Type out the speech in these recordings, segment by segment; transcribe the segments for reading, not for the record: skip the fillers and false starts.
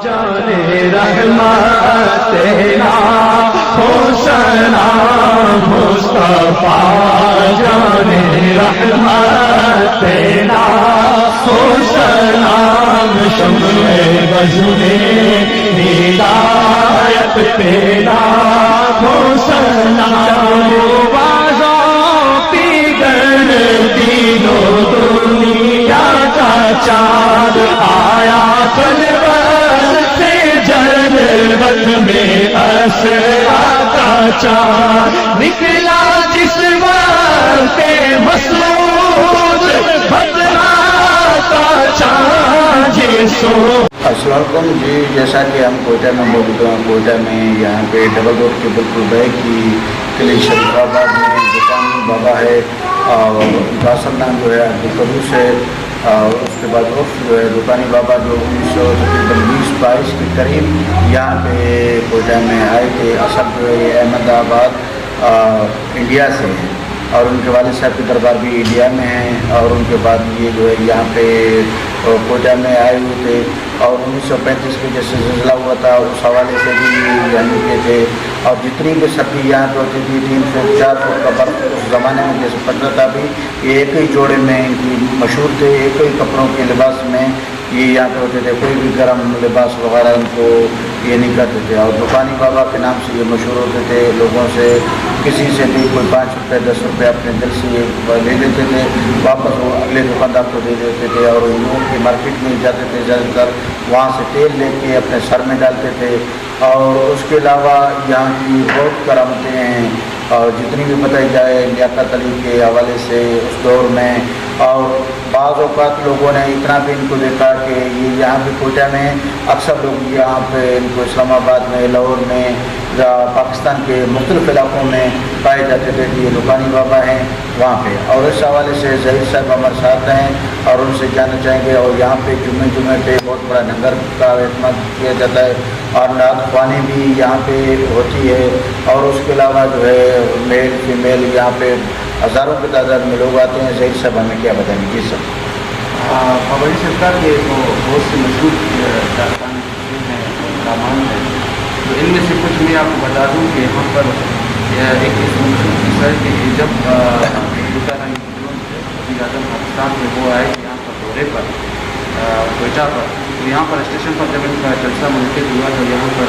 جانے رحمت تیرا حسین مصطفیٰ جانے رحمت تیرا حسین شمع بزمِ ہدایت تیرا حسین چاند آیا خلوت سے جلوت میں اسرا کا چاند نکلا جس وقت مسعود بدرا کا چاند جسو۔ السلام علیکم جی، جیسا کہ ہم کوئٹہ میں موجود ہیں، کوئٹہ میں یہاں پہ ڈبل روڈ کے بالکل بیک کی قلعہ شریف آباد میں دکان بابا ہے اور گاسر نام جو ہے عبدالقدوس ہے، اور اس کے بعد عرف جو ہے دکانی بابا جو 1920-22 کے قریب یہاں پہ کوئٹہ میں آئے تھے۔ اصل جو ہے یہ احمد آباد انڈیا سے ہے اور ان کے والد صاحب کے دربار بھی انڈیا میں ہیں، اور ان کے بعد یہ جو ہے یہاں پہ کوئٹہ میں آئے ہوئے تھے، اور 1935 میں جیسے زلزلہ ہوا تھا اس حوالے سے بھی یہاں کے تھے، اور جتنی بھی سردی یہاں پہ ہوتی تھی 3 فٹ 4 فٹ کا برف اس زمانے میں جیسے پڑتا تھا بھی، یہ ایک ہی جوڑے میں ان کی مشہور تھے، ایک ہی کپڑوں کے لباس میں یہ یہاں پہ ہوتے تھے، کوئی بھی گرم لباس وغیرہ ان کو یہ نہیں کرتے تھے، اور دکانی بابا کے نام سے یہ مشہور ہوتے تھے۔ لوگوں سے کسی سے بھی کوئی 5 روپے 10 روپے اپنے دل سے لے لیتے تھے، واپس وہ اگلے دکاندار کو دے دیتے تھے، اور لوگوں کی مارکیٹ میں جاتے تھے زیادہ تر، وہاں سے تیل لے کے اپنے سر میں ڈالتے تھے۔ اور اس کے علاوہ یہاں کی بہت کرامتیں ہیں، اور جتنی بھی بتائی جائے لیاقت علی کے حوالے سے اس دور میں، اور بعض اوقات لوگوں نے اتنا بھی ان کو دیکھا کہ یہ یہاں پہ کوئٹہ میں اکثر لوگ یہاں پہ ان کو اسلام آباد میں، لاہور میں یا پاکستان کے مختلف علاقوں میں پائے جاتے تھے کہ یہ دکانی بابا ہیں وہاں پہ، اور اس حوالے سے ظہیر صاحب ہمارے ساتھ ہیں اور ان سے جاننا چاہیں گے۔ اور یہاں پہ جمعے پہ بہت بڑا لنگر کا اہتمام کیا جاتا ہے، اور نعت خوانی بھی یہاں پہ ہوتی ہے، اور اس کے علاوہ جو ہے میل فیمیل یہاں پہ ہزاروں کی تعداد میں لوگ آتے ہیں۔ ظہیر صاحب ہمیں کیا بتائیں گے؟ جی سر۔ بابا جی سرکار کے تو بہت سے مشہور داستان ہیں، ڈرامہ ہیں، تو ان میں سے کچھ میں آپ کو بتا دوں کہ یہاں پر ایک مشہور قصہ ہے کہ جب وزیر اعظم پاکستان میں وہ آئے یہاں پر دورے پر کوئٹہ پر، تو یہاں پر اسٹیشن پر جب ان کا جلسہ منعقد ہوا تو یہاں پر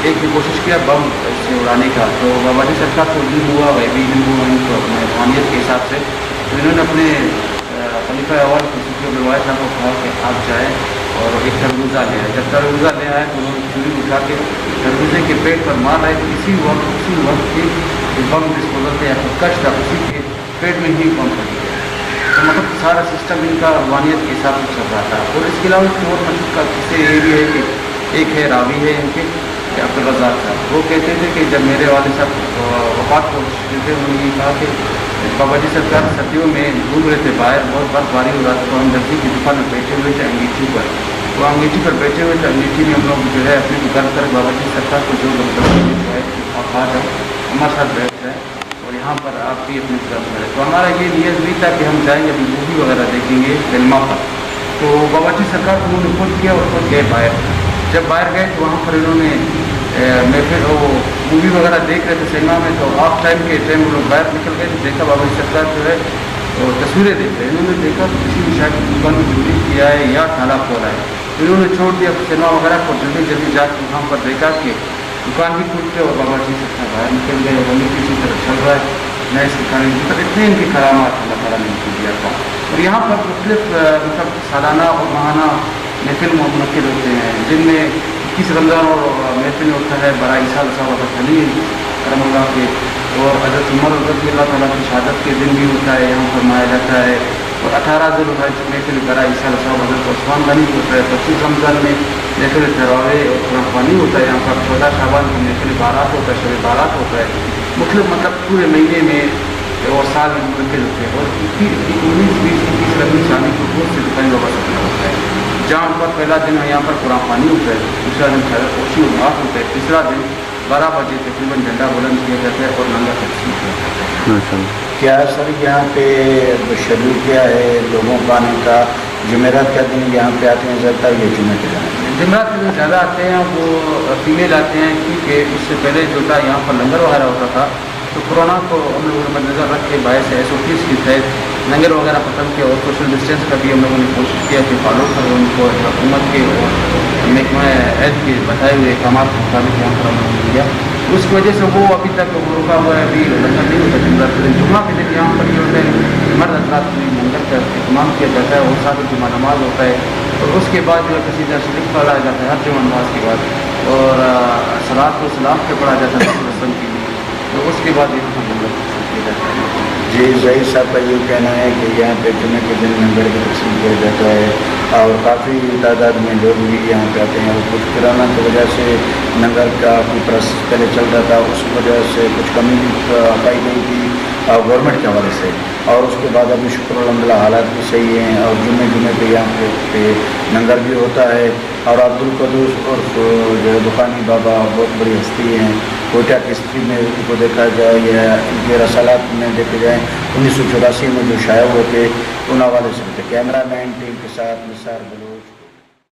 ایک بھی کوشش کیا بم سے اڑانے کا، تو بابا جی سرکار کو علم ہوا، وہ بھی علم ہوا ان کو اپنے روحانیت کے حساب سے، تو انہوں نے اپنے خلیفہ اول خصوصی بلوائے صاحب کو کہا کہ آپ جائیں اور ایک تربوزہ لے آئے۔ جب تربوزہ لے آئے تو انہوں نے چھری اٹھا کے تربوزے کے پیٹ پر مار رہے، اسی وقت کی بم ڈسپوزل تھا یا کش تھا اسی کے پیٹ میں ہی بم پڑ گیا، تو مطلب سارا سسٹم ان کا روحانیت کے حساب سے چل رہا تھا۔ اور اس کے علاوہ ایک اور مشہور کا قصے یہ بھی ہے کہ ایک ہے راوی ہے ان کے عبدالرزاق صاحب، وہ کہتے تھے کہ جب میرے والد صاحب وفات کو تھے انہوں نے یہ کہا کہ بابا جی سرکار سردیوں میں گھوم رہے تھے باہر، بہت برف باری ہو رہا تھا، تو ہم درزی کی دکان میں بیٹھے ہوئے تھے انگیٹھی پر، تو انگیٹھی پر بیٹھے ہوئے تھے، انگیٹھی میں ہم لوگ جو ہے اپنی دکان کر بابا جی سرکار کو جو ہے آپ آ جاؤ ہمارے ساتھ بیٹھ جائیں اور یہاں پر آپ بھی اپنی دکان کریں، تو ہمارا یہ نیت بھی تھا کہ ہم جائیں گے ابھی مووی وغیرہ دیکھیں گے فلما پر، تو بابا جی سرکار کو انہوں نے خود کیا اور خود گئے باہر۔ جب باہر گئے تو وہاں پر انہوں نے محفل وہ مووی وغیرہ دیکھ رہے تھے سنیما میں، تو آف ٹائم کے ٹائم وہ لوگ باہر نکل گئے تو دیکھا بابا جی سرکار جو ہے تصویریں دیکھ رہے، انہوں نے دیکھا کسی بھی شاید دکان میں چوری کیا ہے یا تالا کھولا ہے، انہوں نے چھوڑ دیا سنیما وغیرہ کو، جلدی جا کے وہاں پر دیکھا کہ دکان بھی کھل کے اور بابا جی سرکار باہر نکل گئے، وہ بھی کسی طرح چل رہا ہے نئے سکھانے کی طرح، اتنے ان کی کرامات اللہ تعالیٰ نے کو دیا تھا۔ اور یہاں پر مختلف مطلب سالانہ اور ماہانہ محفل منعقد ہوتے ہیں، جن میں 21 رمضان اور محفل ہوتا ہے برائے عیسیٰ صاحب حضرت علی کرم اللہ کے، اور حضرت عمر رضی اللہ تعالیٰ کی شہادت کے دن بھی ہوتا ہے، یہاں فرمایا جاتا ہے، اور 18 ذوالحج محفل برائے عیسیٰ صاحب حضرت عثمان غنی ہوتا ہے، 25 رمضان میں محفل تراویح اور قرآن خوانی ہوتا ہے، یہاں پر 14 شعبان کی محفل بارات ہوتا ہے، شب بارات ہوتا ہے، مختلف مطلب پورے مہینے میں اور سال میں منعقد ہوتے ہیں، اور 19 20 21 ربیع ثانی کو بہت سے دکانی بابا سکنا ہوتا ہے، جہاں پر پہلا دن یہاں پر قرآن خوانی ہوتا ہے، دوسرا دن خیرت پوشی اور نعت ہوتا ہے، تیسرا دن 12 بجے تقریباً جھنڈا بلند کیا جاتا ہے اور لنگر تقسیم کیا جاتا ہے۔ کیا سر یہاں پہ شیڈول کیا ہے لوگوں کا آنے کا؟ جمعرات کا دن یہاں پہ آتے ہیں زیادہ تر یہ جمعے کے دن؟ جمعرات کے جو زیادہ آتے ہیں وہ فیمیل آتے ہیں، کیونکہ اس سے پہلے جو تھا یہاں پر لنگر وغیرہ ہوتا تھا، تو کورونا کو ہم لوگوں نے مد نظر رکھ کے باعث SOPs کے تحت لنگر وغیرہ ختم کیا اور سوشل ڈسٹینس کا بھی ہم لوگوں نے کوشش کیا کہ فالو کریں ان کو، حکومت کے اور محکمہ ہیلتھ کے بتائے ہوئے احکامات کے مطابق یہاں پر ہم لوگوں نے کیا. اس کی وجہ سے وہ ابھی تک وہ رکا ہوا ہے، ابھی لنگر نہیں ہوتا جمعرات کے دن. جمعہ کے دن یہاں پر یہ ہوتا ہے مرد حضرات کی لنگر کا اہتمام کیا جاتا ہے اور ساتھ جمعہ نماز ہوتا ہے، اور اس کے بعد جو ہے قصیدہ شریف پڑھا جاتا ہے ہر جمعہ نماز کے بعد، اور صلاۃ و سلام پہ پڑھا جاتا ہے وسلم کے لیے، تو اس کے بعد یہاں پر لنگر تقسیم کیا جاتا ہے. جی ظہیر صاحب کا یہ کہنا ہے کہ یہاں پہ جمعے کے دن لنگر بھی تقسیم کیا جاتا ہے اور کافی تعداد میں لوگ بھی یہاں پہ آتے ہیں، اور کچھ کرانا کی وجہ سے لنگر کا کوئی پروسیس پہلے چل رہا تھا، اس وجہ سے کچھ کمی پائی گئی تھی گورنمنٹ کے حوالے سے، اور اس کے بعد ابھی شکر الحمدللہ حالات بھی صحیح ہیں اور جمعے پہ یہاں پہ لنگر بھی ہوتا ہے. اور عبدالقدوس اور جو ہے بخاری بابا بہت بڑی ہستی ہیں، کوئٹہ کی ہسٹری میں ان کو دیکھا جائے یا ان کے رسالات میں دیکھے جائیں 1984 میں جو شائع ہوئے تھے ان حوالے سے. کیمرہ مین ٹیم کے ساتھ نثار بلوچ.